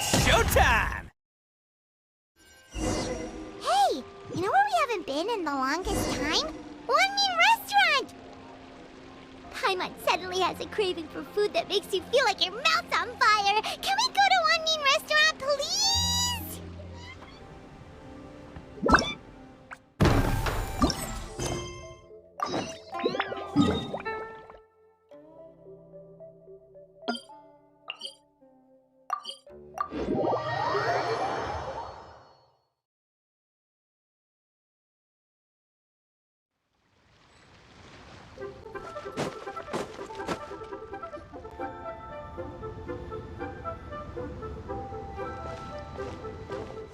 It's showtime! Hey, you know where we haven't been in the longest time? One Mean Restaurant! Paimon suddenly has a craving for food that makes you feel like your mouth's on fire. Can we go to One Mean Restaurant, please?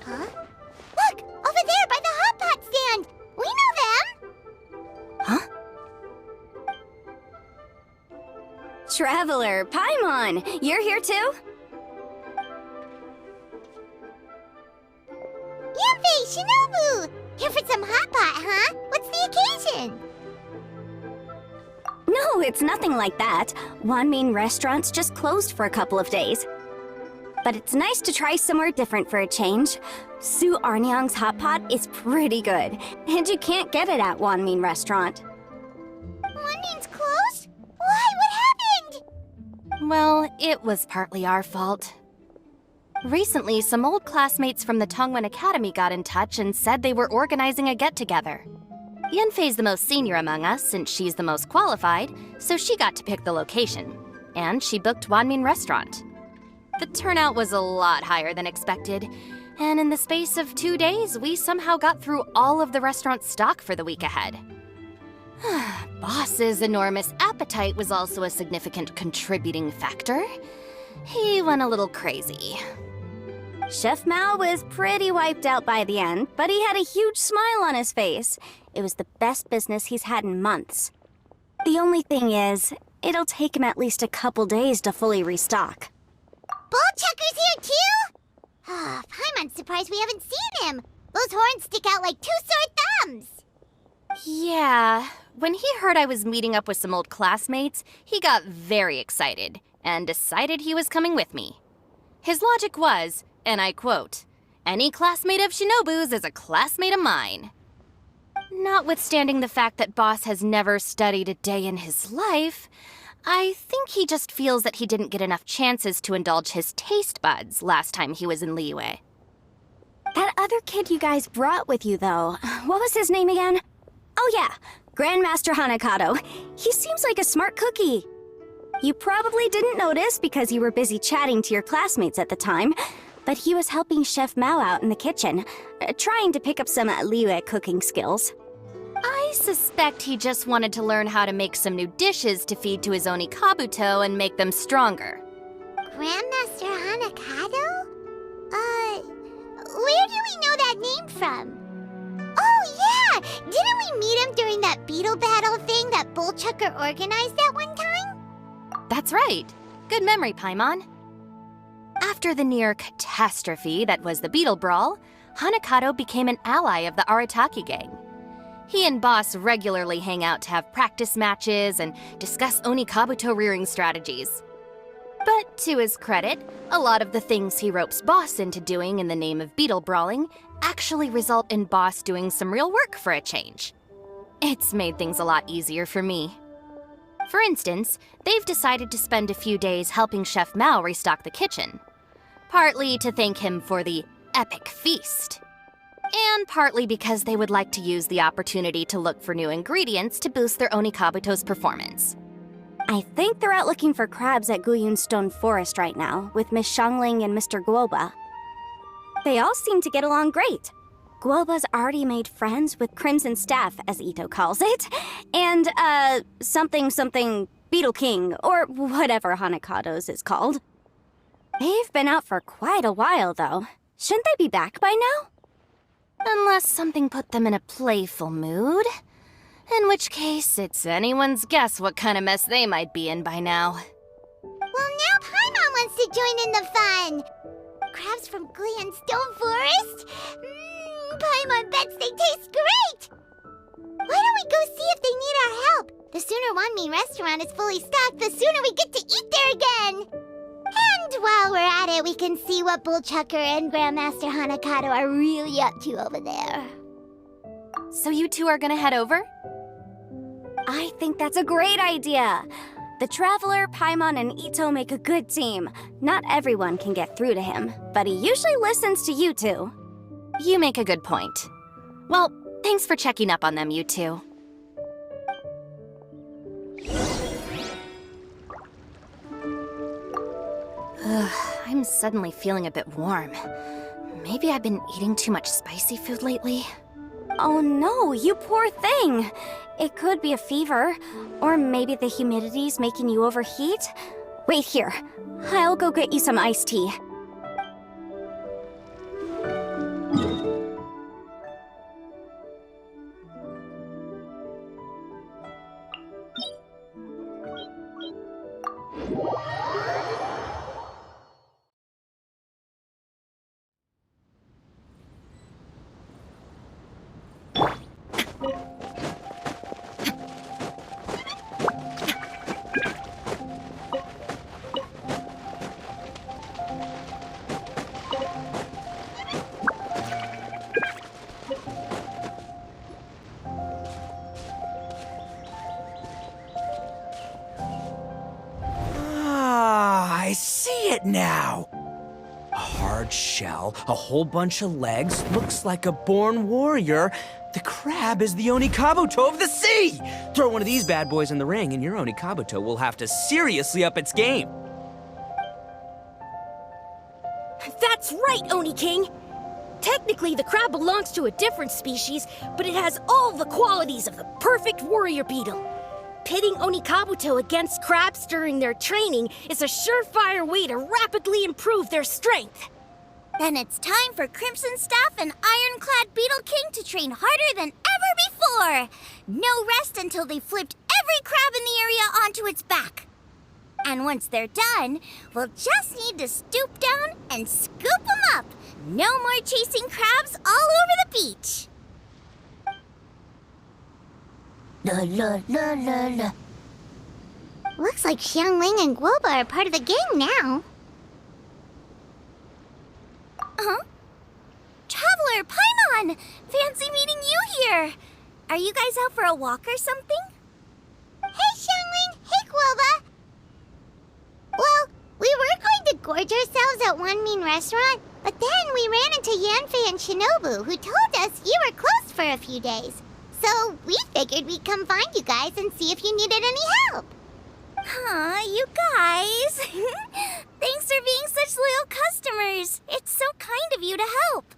Huh? Look! Over there by the hot pot stand! We know them! Huh? Traveler, Paimon! You're here too? Yanfei, Shinobu! Here for some hot pot, huh? What's the occasion? No, it's nothing like that. One Mean Restaurant's just closed for a couple of days. But it's nice to try somewhere different for a change. Su Arnyang's hot pot is pretty good, and you can't get it at One Mean Restaurant. One Mean's closed? Why? What happened? Well, it was partly our fault. Recently, some old classmates from the Tongwen Academy got in touch and said they were organizing a get-together. Yanfei's the most senior among us, since she's the most qualified, so she got to pick the location. And she booked Wanmin Restaurant. The turnout was a lot higher than expected, and in the space of 2 days, we somehow got through all of the restaurant's stock for the week ahead. Boss's enormous appetite was also a significant contributing factor. He went a little crazy. Chef Mao was pretty wiped out by the end, but he had a huge smile on his face. It was the best business he's had in months. The only thing is, it'll take him at least a couple days to fully restock. Bullchucker's here too? Paimon's surprised we haven't seen him. Those horns stick out like two sore thumbs. Yeah, when he heard I was meeting up with some old classmates, he got very excited and decided he was coming with me. His logic was, and I quote, "Any classmate of Shinobu's is a classmate of mine." Notwithstanding the fact that Boss has never studied a day in his life, I think he just feels that he didn't get enough chances to indulge his taste buds last time he was in Liyue. That other kid you guys brought with you, though, what was his name again? Oh yeah, Grandmaster Hanakato. He seems like a smart cookie. You probably didn't notice because you were busy chatting to your classmates at the time, but he was helping Chef Mao out in the kitchen, trying to pick up some Liyue cooking skills. I suspect he just wanted to learn how to make some new dishes to feed to his Onikabuto and make them stronger. Grandmaster Hanakato? Where do we know that name from? Oh, yeah! Didn't we meet him during that Beetle battle thing that Bullchucker organized at one time? That's right. Good memory, Paimon. After the near catastrophe that was the Beetle Brawl, Hanakato became an ally of the Arataki gang. He and Boss regularly hang out to have practice matches and discuss Onikabuto rearing strategies. But to his credit, a lot of the things he ropes Boss into doing in the name of Beetle Brawling actually result in Boss doing some real work for a change. It's made things a lot easier for me. For instance, they've decided to spend a few days helping Chef Mao restock the kitchen. Partly to thank him for the epic feast. And partly because they would like to use the opportunity to look for new ingredients to boost their Onikabuto's performance. I think they're out looking for crabs at Guyun Stone Forest right now, with Miss Xiangling and Mr. Guoba. They all seem to get along great. Guoba's already made friends with Crimson Staff, as Ito calls it, and, something Beetle King, or whatever Hanakato's is called. They've been out for quite a while, though. Shouldn't they be back by now? Unless something put them in a playful mood. In which case, it's anyone's guess what kind of mess they might be in by now. Well, now Paimon wants to join in the fun! Crabs from Guyun Stone Forest? Paimon bets they taste great! Why don't we go see if they need our help? The sooner Wanmi restaurant is fully stocked, the sooner we get to eat there again! And while we're at where we can see what Bullchucker and Grandmaster Hanakato are really up to over there. So you two are gonna head over? I think that's a great idea. The Traveler, Paimon, and Ito make a good team. Not everyone can get through to him, but he usually listens to you two. You make a good point. Well, thanks for checking up on them, you two. Ugh, I'm suddenly feeling a bit warm. Maybe I've been eating too much spicy food lately. Oh no, you poor thing! It could be a fever, or maybe the humidity's making you overheat. Wait here, I'll go get you some iced tea. I see it now. A hard shell, a whole bunch of legs, looks like a born warrior. The crab is the Onikabuto of the sea! Throw one of these bad boys in the ring and your Onikabuto will have to seriously up its game. That's right, Oni King! Technically, the crab belongs to a different species, but it has all the qualities of the perfect warrior beetle. Pitting Onikabuto against crabs during their training is a surefire way to rapidly improve their strength. Then it's time for Crimson Staff and Ironclad Beetle King to train harder than ever before. No rest until they've flipped every crab in the area onto its back. And once they're done, we'll just need to stoop down and scoop them up. No more chasing crabs all over the beach. La la la la la. Looks like Xiangling and Guoba are part of the gang now. Huh? Traveler, Paimon! Fancy meeting you here! Are you guys out for a walk or something? Hey, Xiangling! Hey, Guoba! Well, we were going to gorge ourselves at one mean restaurant, but then we ran into Yanfei and Shinobu, who told us you were closed for a few days. So we figured we'd come find you guys and see if you needed any help. Aw, you guys. Thanks for being such loyal customers. It's so kind of you to help.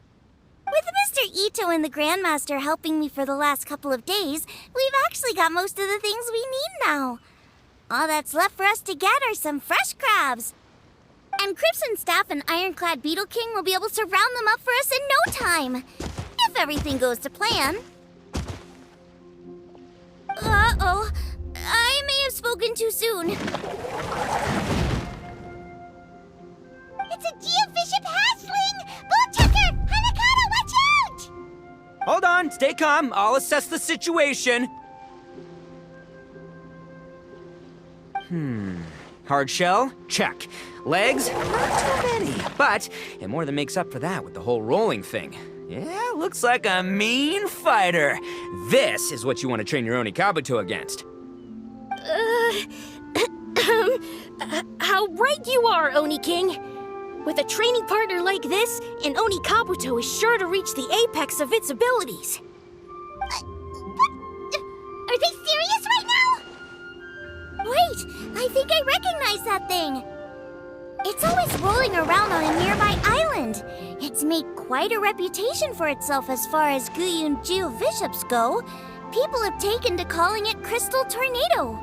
With Mr. Ito and the Grandmaster helping me for the last couple of days, we've actually got most of the things we need now. All that's left for us to get are some fresh crabs. And Crimson Staff and Ironclad Beetle King will be able to round them up for us in no time. If everything goes to plan. Uh-oh. I may have spoken too soon. It's a geofiship hatchling! Bullchucker! Hanakato, watch out! Hold on, stay calm. I'll assess the situation. Hard shell? Check. Legs? Not too many, but it more than makes up for that with the whole rolling thing. Yeah, looks like a mean fighter. This is what you want to train your Onikabuto against. How right you are, Oni King! With a training partner like this, an Onikabuto is sure to reach the apex of its abilities. What? Are they serious right now? Wait, I think I recognize that thing. It's always rolling around on a nearby island. It's made quite a reputation for itself as far as Guyun geofiships go. People have taken to calling it Crystal Tornado.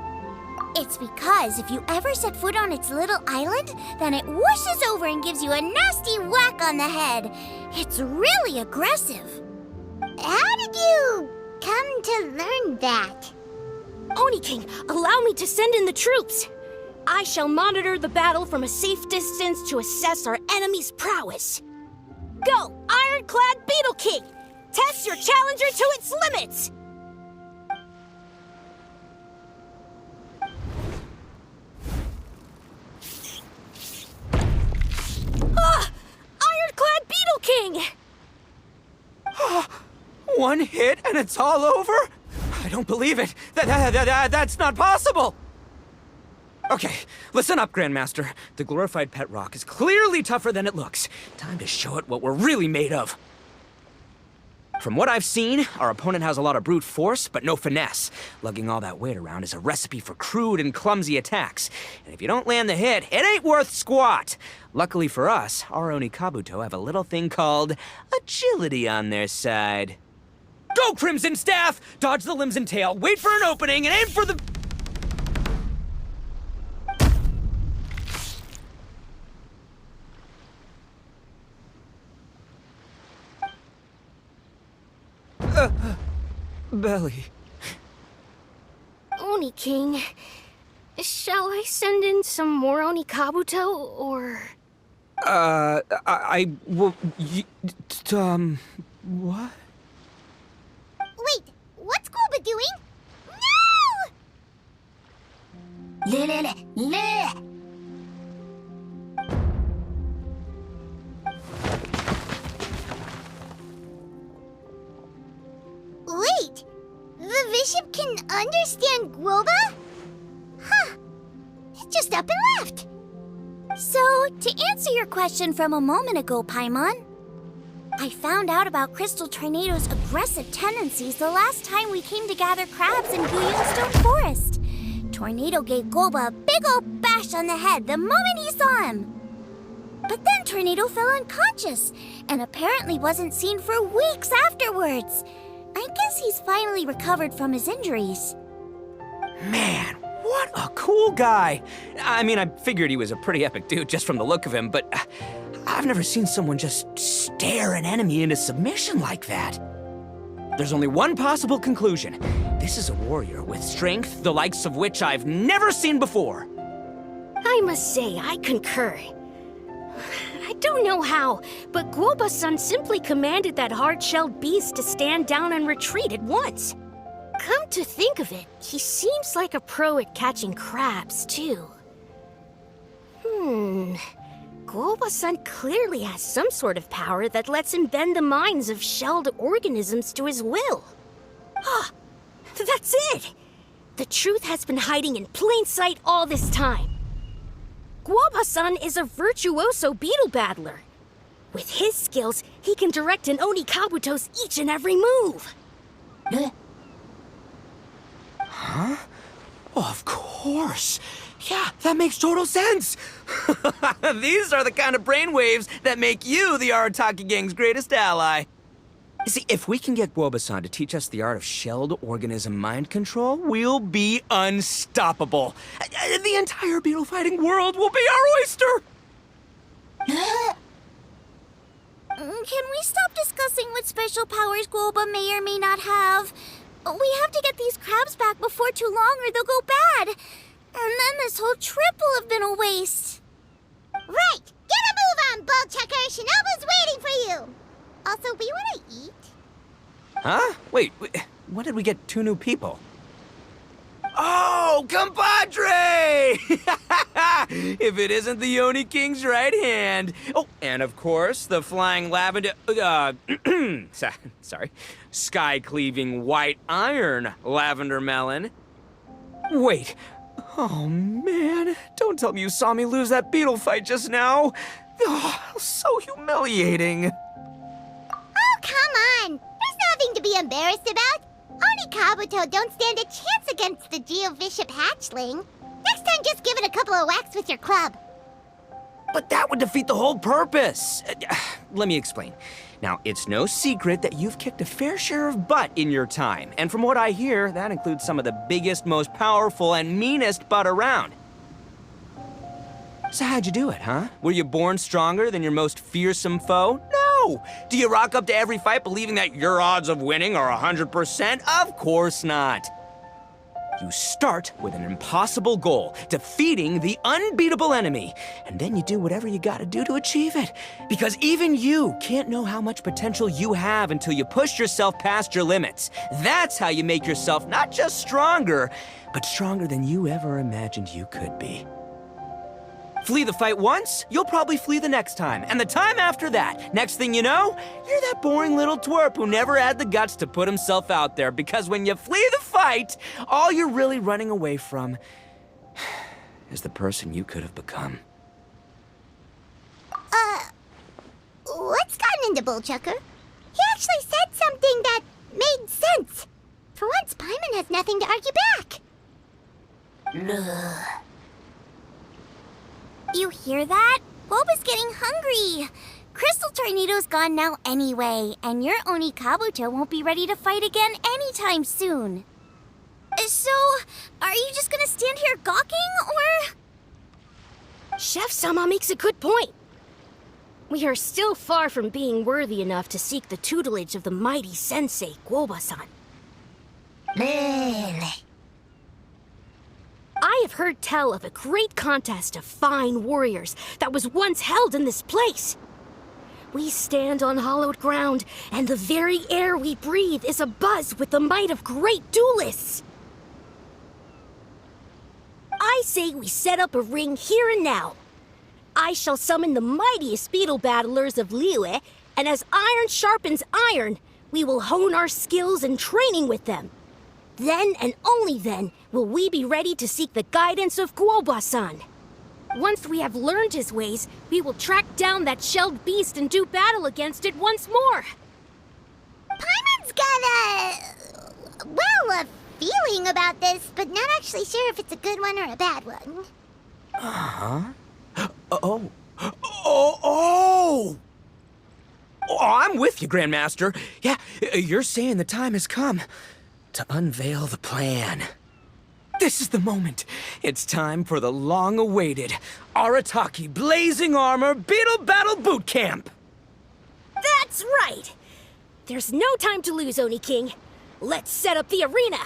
It's because if you ever set foot on its little island, then it whooshes over and gives you a nasty whack on the head. It's really aggressive. How did you come to learn that? Oni King, allow me to send in the troops. I shall monitor the battle from a safe distance to assess our enemy's prowess. Go, Ironclad Beetle King! Test your challenger to its limits! King! One hit and it's all over? I don't believe it. That's not possible. Okay, listen up, Grandmaster. The glorified pet rock is clearly tougher than it looks. Time to show it what we're really made of. From what I've seen, our opponent has a lot of brute force, but no finesse. Lugging all that weight around is a recipe for crude and clumsy attacks. And if you don't land the hit, it ain't worth squat. Luckily for us, our Oni Kabuto have a little thing called agility on their side. Go, Crimson Staff! Dodge the limbs and tail, wait for an opening, and aim for the... belly. Oni King, shall I send in some more Oni Kabuto, or... What? Wait, what's Glooba doing? No! Wait, the Bishop can understand Glooba? Huh, it just up and left. So, to answer your question from a moment ago, Paimon, I found out about Crystal Tornado's aggressive tendencies the last time we came to gather crabs in Guyunstone Forest. Tornado gave Glooba a big old bash on the head the moment he saw him. But then Tornado fell unconscious and apparently wasn't seen for weeks afterwards. I guess he's finally recovered from his injuries. Man, what a cool guy. I mean, I figured he was a pretty epic dude just from the look of him, but I've never seen someone just stare an enemy into submission like that. There's only one possible conclusion. This is a warrior with strength, the likes of which I've never seen before. I must say, I concur. I don't know how, but Glooba-san simply commanded that hard-shelled beast to stand down and retreat at once. Come to think of it, he seems like a pro at catching crabs, too. Glooba-san clearly has some sort of power that lets him bend the minds of shelled organisms to his will. Ah, that's it! The truth has been hiding in plain sight all this time. Glooba-san is a virtuoso beetle battler. With his skills, he can direct an Oni Kabuto's each and every move. Huh? Oh, of course. Yeah, that makes total sense. These are the kind of brainwaves that make you the Arataki gang's greatest ally. You see, if we can get Glooba-san to teach us the art of shelled organism mind control, we'll be unstoppable. The entire beetle fighting world will be our oyster! Can we stop discussing what special powers Glooba may or may not have? We have to get these crabs back before too long or they'll go bad. And then this whole trip will have been a waste. Right, get a move on, Ballchecker. Shinobu's waiting for you. Also, we want to eat. Huh? Wait, when did we get two new people? Oh, compadre! If it isn't the Oni King's right hand. Oh, and of course, the flying lavender... sorry. Sky-cleaving white iron lavender melon. Wait. Oh, man. Don't tell me you saw me lose that beetle fight just now. Oh, so humiliating. Oh, come on. There's nothing to be embarrassed about. Oni Kabuto don't stand a chance against the Geovishap hatchling. Next time, just give it a couple of whacks with your club. But that would defeat the whole purpose. Let me explain. Now, it's no secret that you've kicked a fair share of butt in your time. And from what I hear, that includes some of the biggest, most powerful, and meanest butt around. So how'd you do it, huh? Were you born stronger than your most fearsome foe? No! Do you rock up to every fight believing that your odds of winning are 100%? Of course not. You start with an impossible goal, defeating the unbeatable enemy, and then you do whatever you gotta do to achieve it. Because even you can't know how much potential you have until you push yourself past your limits. That's how you make yourself not just stronger, but stronger than you ever imagined you could be. Flee the fight once, you'll probably flee the next time, and the time after that. Next thing you know, you're that boring little twerp who never had the guts to put himself out there, because when you flee the fight, all you're really running away from is the person you could have become. What's gotten into Bullchucker? He actually said something that made sense. For once, Paimon has nothing to argue back. You hear that? Boba's getting hungry. Crystal Tornado's gone now anyway, and your Oni Kabuto won't be ready to fight again anytime soon. So, are you just gonna stand here gawking, or...? Chef-sama makes a good point. We are still far from being worthy enough to seek the tutelage of the mighty sensei, Guoba-san. I have heard tell of a great contest of fine warriors that was once held in this place. We stand on hallowed ground, and the very air we breathe is abuzz with the might of great duelists. I say we set up a ring here and now. I shall summon the mightiest beetle battlers of Liyue, and as iron sharpens iron, we will hone our skills and training with them. Then and only then will we be ready to seek the guidance of Guoba-san. Once we have learned his ways, we will track down that shelled beast and do battle against it once more. Paimon's got a feeling about this, but not actually sure if it's a good one or a bad one. Oh, I'm with you, Grandmaster. Yeah, you're saying the time has come to unveil the plan. This is the moment. It's time for the long-awaited Arataki Blazing Armor Beetle Battle Boot Camp. That's right! There's no time to lose, Oni King. Let's set up the arena!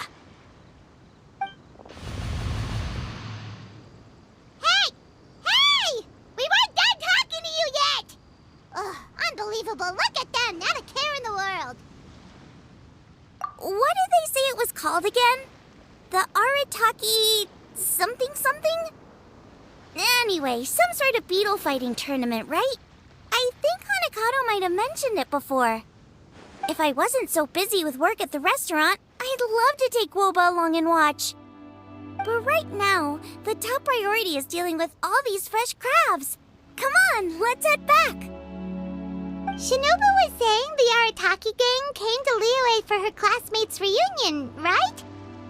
Hey! We weren't done talking to you yet! Ugh, unbelievable. Look at them, not a care in the world. What did they say it was called again? The Arataki... something? Anyway, some sort of beetle fighting tournament, right? I think Hanakato might have mentioned it before. If I wasn't so busy with work at the restaurant, I'd love to take Guoba along and watch. But right now, the top priority is dealing with all these fresh crabs. Come on, let's head back. Shinobu was saying the Arataki gang came to Liyue for her classmates' reunion, right?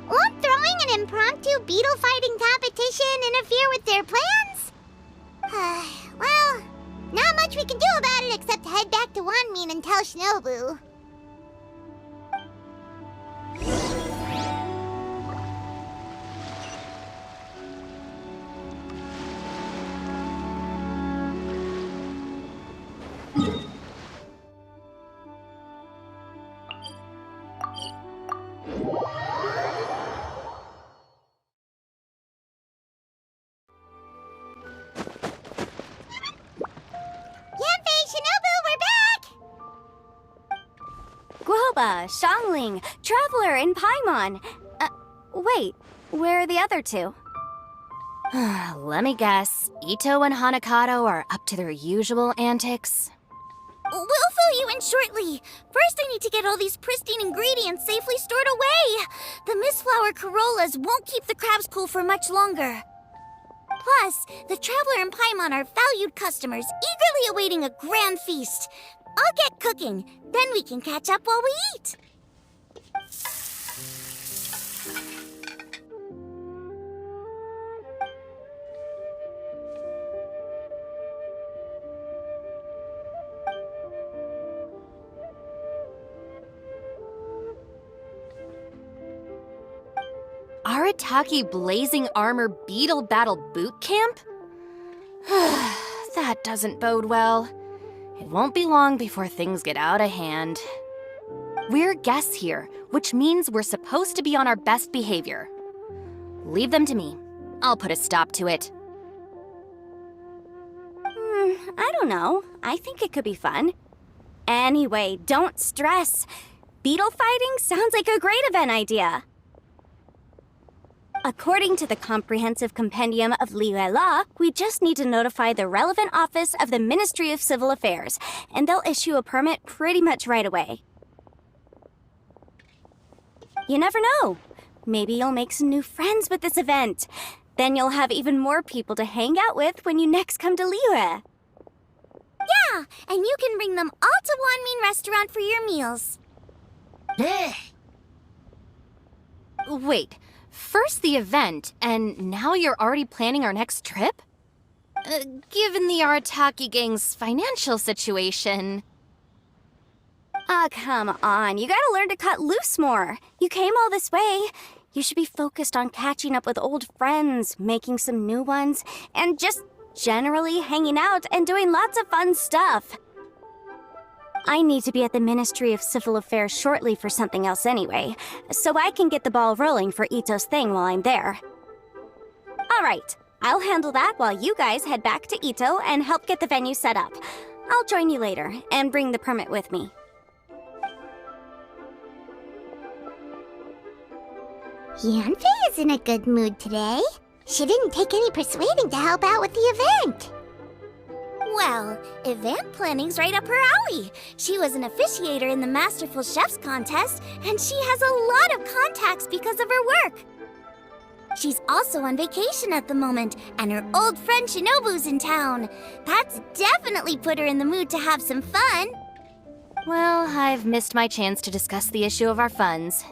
Won't throwing an impromptu beetle fighting competition interfere with their plans? Well, not much we can do about it except head back to Wanmin and tell Shinobu. Guoba, Zhongli, Traveler, and Paimon. Wait, where are the other two? Let me guess. Ito and Hanakato are up to their usual antics? We'll fill you in shortly. First, I need to get all these pristine ingredients safely stored away. The mistflower corollas won't keep the crabs cool for much longer. Plus, the Traveler and Paimon are valued customers, eagerly awaiting a grand feast. I'll get cooking, then we can catch up while we eat. Arataki Blazing Armor Beetle Battle Boot Camp? That doesn't bode well. It won't be long before things get out of hand. We're guests here, which means we're supposed to be on our best behavior. Leave them to me. I'll put a stop to it. I don't know. I think it could be fun. Anyway, don't stress. Beetle fighting sounds like a great event idea. According to the Comprehensive Compendium of Liyue Law, we just need to notify the relevant office of the Ministry of Civil Affairs, and they'll issue a permit pretty much right away. You never know. Maybe you'll make some new friends with this event. Then you'll have even more people to hang out with when you next come to Liyue. Yeah, and you can bring them all to Wanmin Restaurant for your meals. Wait, first the event, and now you're already planning our next trip? Given the Arataki gang's financial situation... Ah, come on. You gotta learn to cut loose more. You came all this way. You should be focused on catching up with old friends, making some new ones, and just generally hanging out and doing lots of fun stuff. I need to be at the Ministry of Civil Affairs shortly for something else anyway, so I can get the ball rolling for Ito's thing while I'm there. All right, I'll handle that while you guys head back to Ito and help get the venue set up. I'll join you later and bring the permit with me. Yanfei is in a good mood today. She didn't take any persuading to help out with the event. Well, event planning's right up her alley. She was an officiator in the Masterful Chefs contest, and she has a lot of contacts because of her work. She's also on vacation at the moment, and her old friend Shinobu's in town. That's definitely put her in the mood to have some fun. Well, I've missed my chance to discuss the issue of our funds.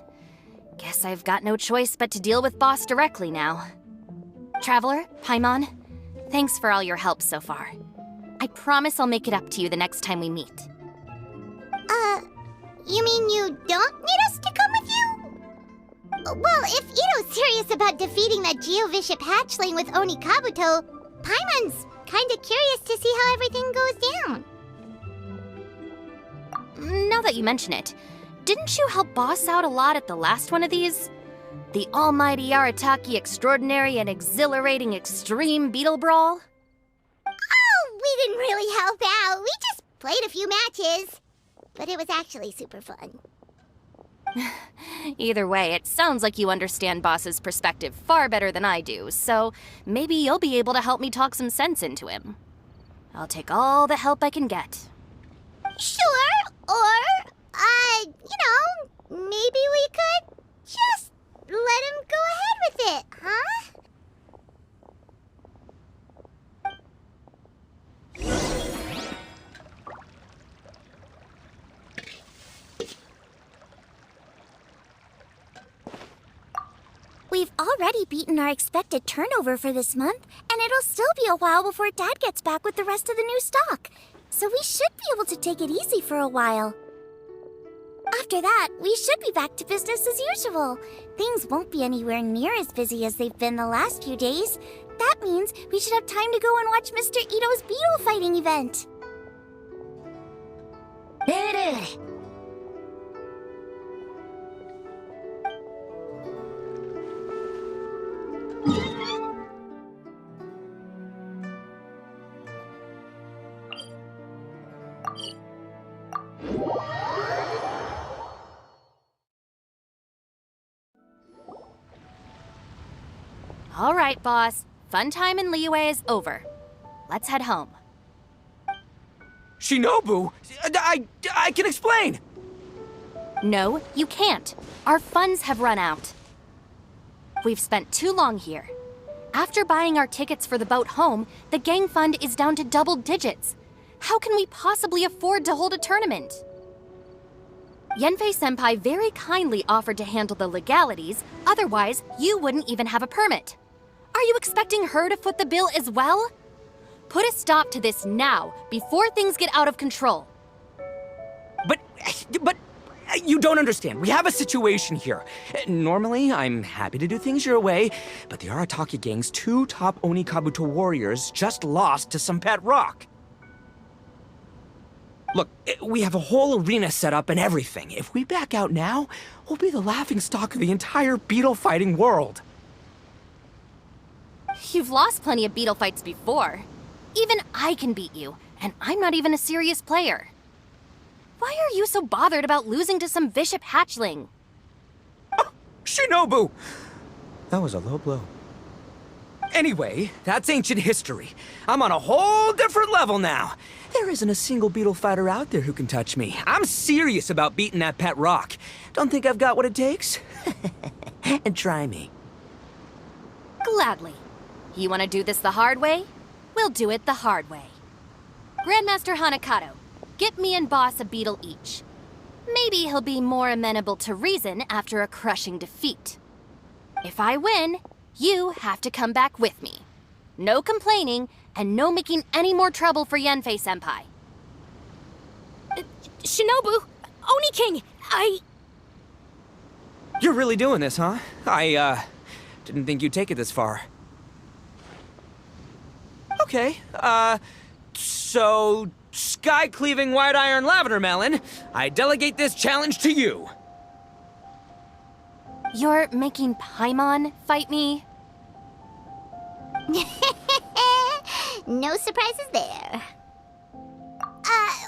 Guess I've got no choice but to deal with Boss directly now. Traveler, Paimon, thanks for all your help so far. I promise I'll make it up to you the next time we meet. You mean you don't need us to come with you? Well, if Ito's serious about defeating that Geovishap hatchling with Oni Kabuto, Paimon's kinda curious to see how everything goes down. Now that you mention it, didn't you help Boss out a lot at the last one of these? The almighty Arataki extraordinary and exhilarating extreme Beetle Brawl? Oh, we didn't really help out. We just played a few matches. But it was actually super fun. Either way, it sounds like you understand Boss's perspective far better than I do, so maybe you'll be able to help me talk some sense into him. I'll take all the help I can get. Sure, or, maybe we could just let him go ahead with it, huh? We've already beaten our expected turnover for this month, and it'll still be a while before Dad gets back with the rest of the new stock. So we should be able to take it easy for a while. After that, we should be back to business as usual. Things won't be anywhere near as busy as they've been the last few days. That means we should have time to go and watch Mr. Ito's Beetle fighting event. All right, Boss. Fun time in Liyue is over. Let's head home. Shinobu, I can explain. No, you can't. Our funds have run out. We've spent too long here. After buying our tickets for the boat home, the gang fund is down to double digits. How can we possibly afford to hold a tournament? Yanfei-senpai very kindly offered to handle the legalities, otherwise you wouldn't even have a permit. Are you expecting her to foot the bill as well? Put a stop to this now, before things get out of control. But you don't understand. We have a situation here. Normally, I'm happy to do things your way, but the Arataki gang's 2 top Oni Kabuto warriors just lost to some pet rock. Look, we have a whole arena set up and everything. If we back out now, we'll be the laughingstock of the entire beetle fighting world. You've lost plenty of beetle fights before. Even I can beat you, and I'm not even a serious player. Why are you so bothered about losing to some Bishop hatchling? Oh, Shinobu! That was a low blow. Anyway, that's ancient history. I'm on a whole different level now. There isn't a single beetle fighter out there who can touch me. I'm serious about beating that pet rock. Don't think I've got what it takes? And try me. Gladly. You want to do this the hard way? We'll do it the hard way. Grandmaster Hanakato, get me and Boss a beetle each. Maybe he'll be more amenable to reason after a crushing defeat. If I win, you have to come back with me. No complaining, and no making any more trouble for Yanfei-senpai. Shinobu, Oni King, You're really doing this, huh? I didn't think you'd take it this far. Okay, so sky-cleaving white iron lavender melon, I delegate this challenge to you. You're making Paimon fight me? No surprises there.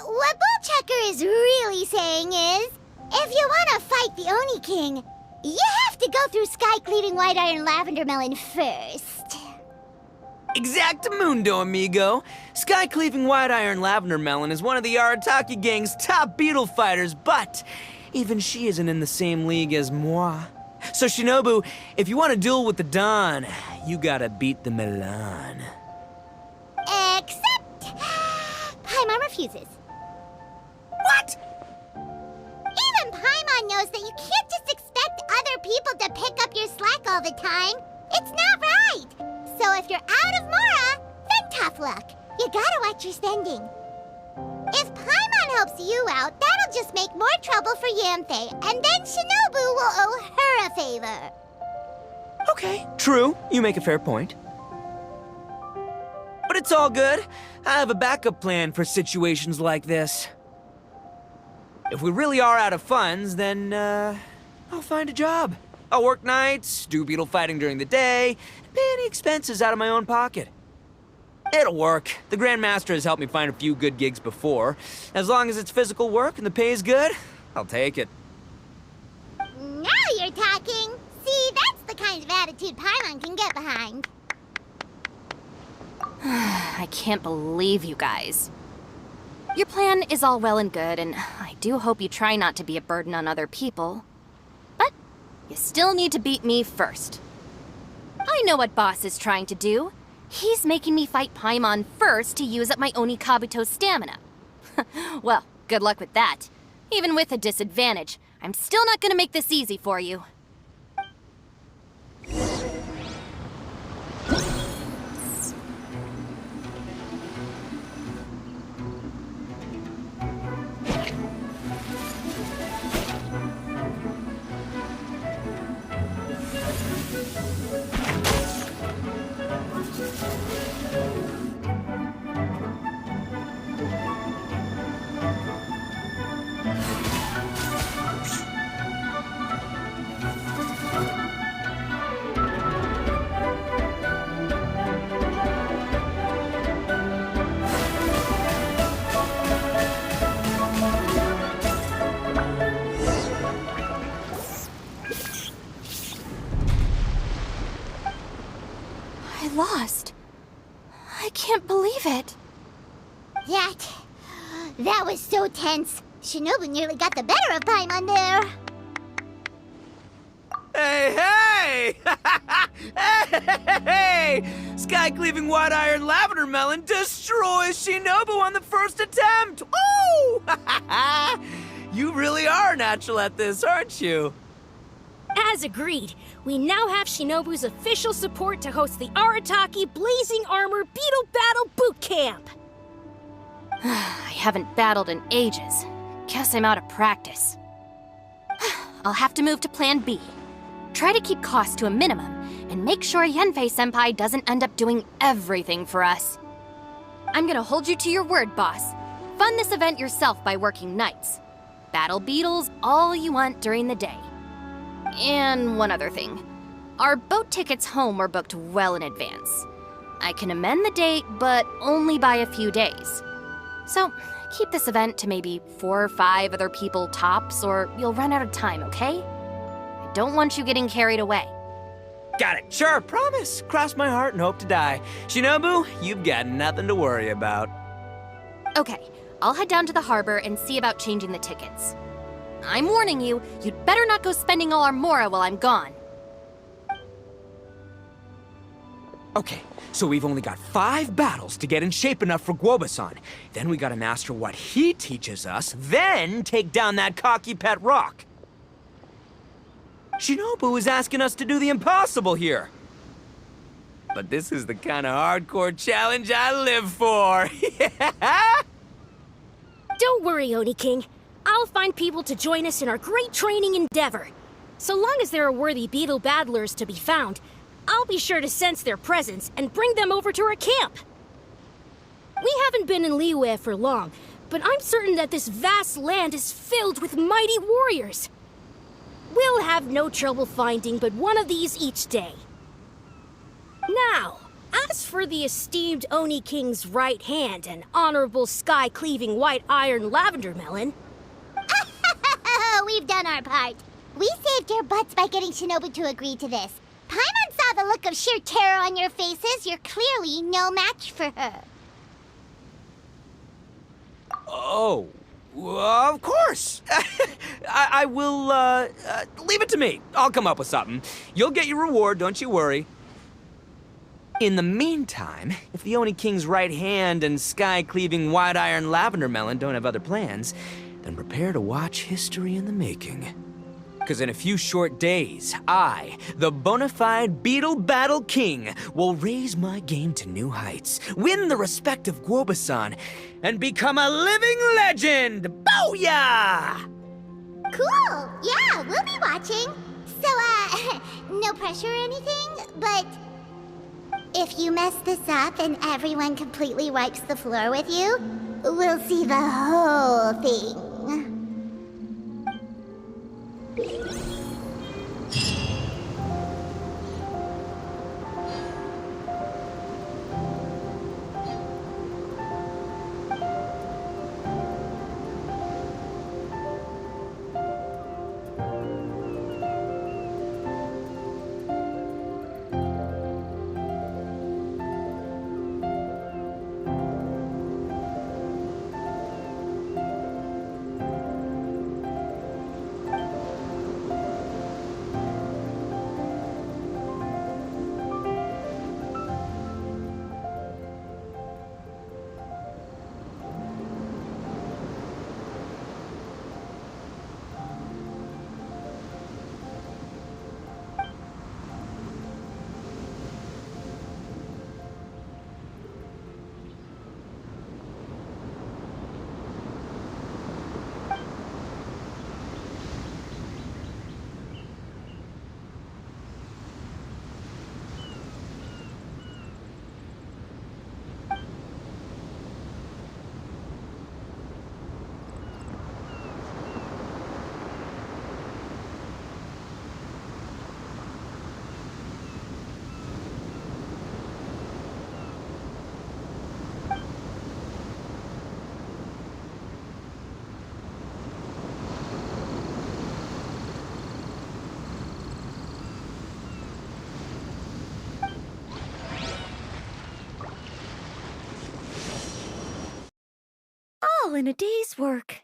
What Bullchucker is really saying is, if you want to fight the Oni King, you have to go through sky-cleaving white iron lavender melon first. Exactamundo, amigo. Sky-cleaving white iron lavender melon is one of the Arataki gang's top beetle fighters, but even she isn't in the same league as moi. So Shinobu, if you want to duel with the Don, you gotta beat the Milan. Except... Paimon refuses. What? Even Paimon knows that you can't just expect other people to pick up your slack all the time. It's not right. So if you're out of Mora, then tough luck. You gotta watch your spending. If Paimon helps you out, that'll just make more trouble for Yanfei, and then Shinobu will owe her a favor. Okay, true. You make a fair point. But it's all good. I have a backup plan for situations like this. If we really are out of funds, then, I'll find a job. I'll work nights, do beetle fighting during the day, and pay any expenses out of my own pocket. It'll work. The Grandmaster has helped me find a few good gigs before. As long as it's physical work and the pay's good, I'll take it. Now you're talking. See, that's the kind of attitude Paimon can get behind. I can't believe you guys. Your plan is all well and good, and I do hope you try not to be a burden on other people. But you still need to beat me first. I know what Boss is trying to do. He's making me fight Paimon first to use up my Oni Kabuto's stamina. Well, good luck with that. Even with a disadvantage, I'm still not gonna make this easy for you. I lost. I can't believe it. That was so tense. Shinobu nearly got the better of Paimon there. Hey, hey! Hey! Sky-cleaving white iron lavender melon destroys Shinobu on the first attempt! Woo! You really are natural at this, aren't you? As agreed, we now have Shinobu's official support to host the Arataki Blazing Armor Beetle Battle Boot Camp. I haven't battled in ages. Guess I'm out of practice. I'll have to move to Plan B. Try to keep costs to a minimum, and make sure Yanfei-senpai doesn't end up doing everything for us. I'm gonna hold you to your word, boss. Fund this event yourself by working nights. Battle beetles all you want during the day. And one other thing. Our boat tickets home were booked well in advance. I can amend the date, but only by a few days. So, keep this event to maybe 4 or 5 other people tops, or you'll run out of time, okay? I don't want you getting carried away. Got it. Sure, promise. Cross my heart and hope to die. Shinobu, you've got nothing to worry about. Okay, I'll head down to the harbor and see about changing the tickets. I'm warning you, you'd better not go spending all our mora while I'm gone. Okay, so we've only got 5 battles to get in shape enough for Guoba-san. Then we gotta master what he teaches us, then take down that cocky pet rock. Shinobu is asking us to do the impossible here. But this is the kind of hardcore challenge I live for. Yeah! Don't worry, Oni King. I'll find people to join us in our great training endeavor. So long as there are worthy beetle battlers to be found, I'll be sure to sense their presence and bring them over to our camp. We haven't been in Liyue for long, but I'm certain that this vast land is filled with mighty warriors. We'll have no trouble finding but one of these each day. Now, as for the esteemed Oni King's right hand and honorable sky-cleaving white iron lavender melon... We've done our part. We saved your butts by getting Shinobu to agree to this. Paimon saw the look of sheer terror on your faces. You're clearly no match for her. Oh, of course. I will, leave it to me. I'll come up with something. You'll get your reward, don't you worry. In the meantime, if the Oni King's right hand and sky-cleaving white iron lavender melon don't have other plans, then prepare to watch history in the making. Because in a few short days, I, the bona fide Beetle Battle King, will raise my game to new heights, win the respect of Guoba-san, and become a living legend! Booyah! Cool. Yeah, we'll be watching. So, no pressure or anything, but if you mess this up and everyone completely wipes the floor with you, we'll see the whole thing. All in a day's work.